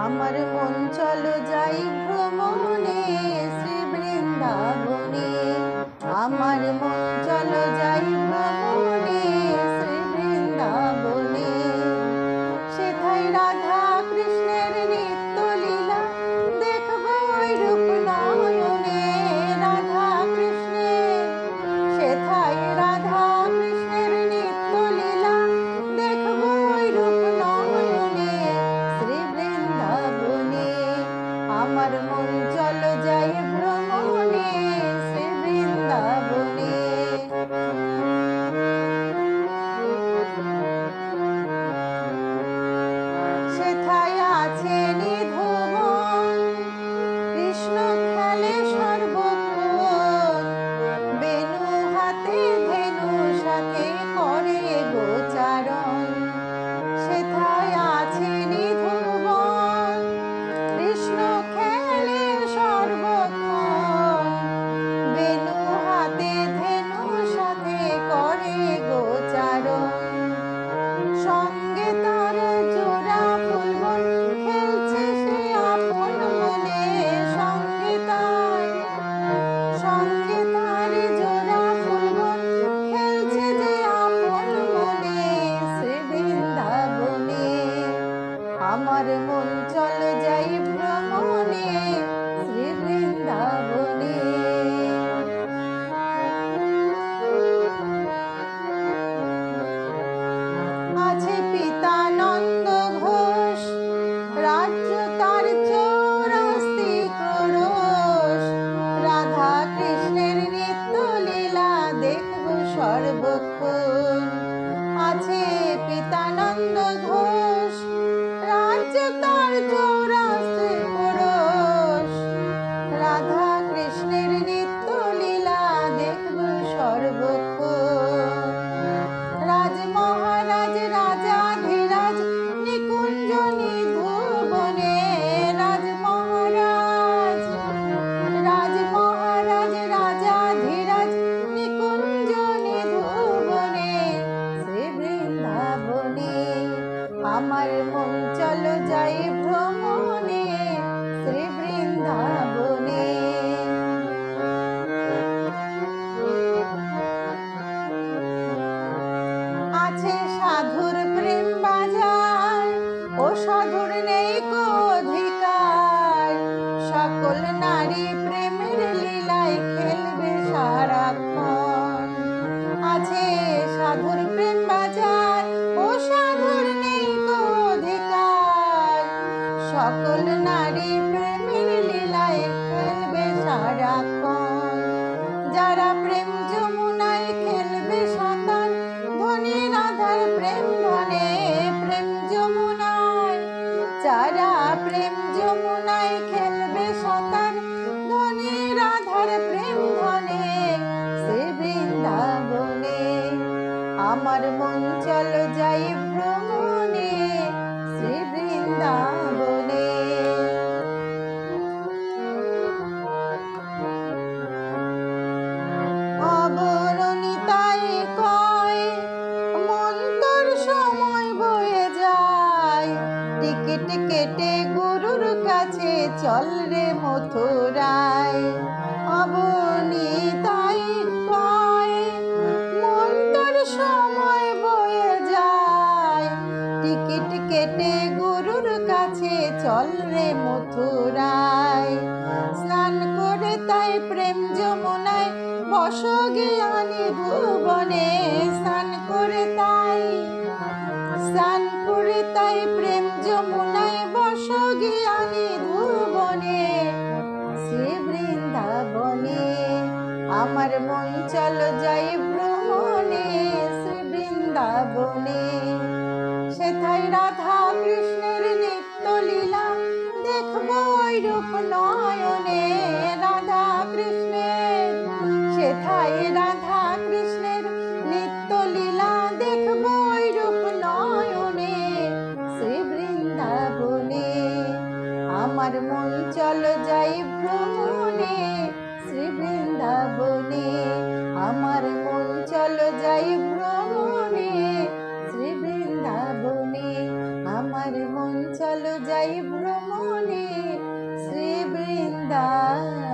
আমার মন চলো যাই ভ্রমণে শ্রী বৃন্দাবনে। আমার মন চলো যাই ভ্রমণে শ্রী বৃন্দাবনে। সেথায় রাধা কৃষ্ণের নিত্য লীলা দেখবো ওই রূপ নয়নে। রাধা কৃষ্ণের সেথায় রাধা কৃষ্ণের নিত্য লীলা দেখবো ওই রূপ নয়নে শ্রী বৃন্দাবনে। আমার মন চলো যাই ভ্রমণে শ্রী বৃন্দাবনে। সেথায় আছে নিধুবন কৃষ্ণ খেলে সর্বক্ষণ। বেণু হাতে ধেনু সাথে করে গোচারণ। সেথায় আছে নিধুবন কৃষ্ণ খেলে সর্বক্ষণ। বেণু হাতে ধেনু সাথে করে গোচারণ। সঙ্গে তার জোড়া ফুলবন খেলছে সে আপন মনে। সঙ্গে তার জোড়া ফুলবন খেলছে যে আপন মনে শ্রী বৃন্দাবনে। আমার মন চলো যাই ভ্রমণে শ্রী বৃন্দাবনে। আছে পিতা নন্দ ঘোষ রাজ্য তার চৌরাস্তি ক্রোড়শ। রাধা কৃষ্ণের নিত্য লীলা দেখবো সর্বক্ষণ। আছে পিতা নন্দ ঘোষ রাজ্য তার চৌরাস্তি ক্রোড়শ। রাধা কৃষ্ণের নিত্য লীলা দেখবো সর্বক্ষণ। রাজ মহারাজ রাজাধিরাজ নিকুঞ্জ নিধুবনে। রাজ মহারাজ রাজাধিরাজ নিকুঞ্জ নিধুবনে শ্রী বৃন্দাবনে। আমার মন চলো যাই ভ্রমণে শ্রী বৃন্দাবনে। আছে সাধুর প্রেম বাজার ও সাধুর নেই কো অধিকার। সকল নারী প্রেমের লীলায় খেলবে সারাক্ষণ। আছে সাধুর প্রেম বাজার ও সাধুর নেই কো অধিকার। সকল নারী প্রেমের লীলায় খেলবে সারাক্ষণ। যারা প্রেম যমুনায় খেলবে সাঁতার ধনী রাধার প্রেম ধনে। প্রেম যমুনায় যারা প্রেম যমুনায় খেলবে সাঁতার ধনী রাধার প্রেম ধনে শ্রী বৃন্দাবনে। আমার মন চলো যাই ভ্রমণে শ্রী বৃন্দাবনে। অবরণিতাই কয় মন তোর সময় বয়ে যায়। টিকিট কেটে গুরুর কাছে চল রে মথুরায়। অবরণিতাই কয় মন তোর সময় বয়ে যায়। টিকিট কেটে গুরুর কাছে চল রে মথুরায়। স্নান করে তাই প্রেম যমুনায় বস জ্ঞানী ভুবনে। স্নান করে তাই প্রেম যমুনায় বস জ্ঞানী ভুবনে শ্রী বৃন্দাবনে। আমার মন চলো যাই ভ্রমণে শ্রী বৃন্দাবনে। সেথায় রাধা কৃষ্ণের নিত্য লীলা দেখবো ওই রূপ নয়নে। রাধা কৃষ্ণের সেথায় রাধা কৃষ্ণের নিত্য লীলা দেখবো ওই রূপ নয়নে শ্রী বৃন্দাবনে। আমার মন চলো যাই ভ্রমণে শ্রী বৃন্দাবনে। আমার মন চলো যাই ভ্রমণে শ্রী বৃন্দাবনে। আমার মন চলো যাই ভ্রমণে শ্রী বৃন্দাবনে।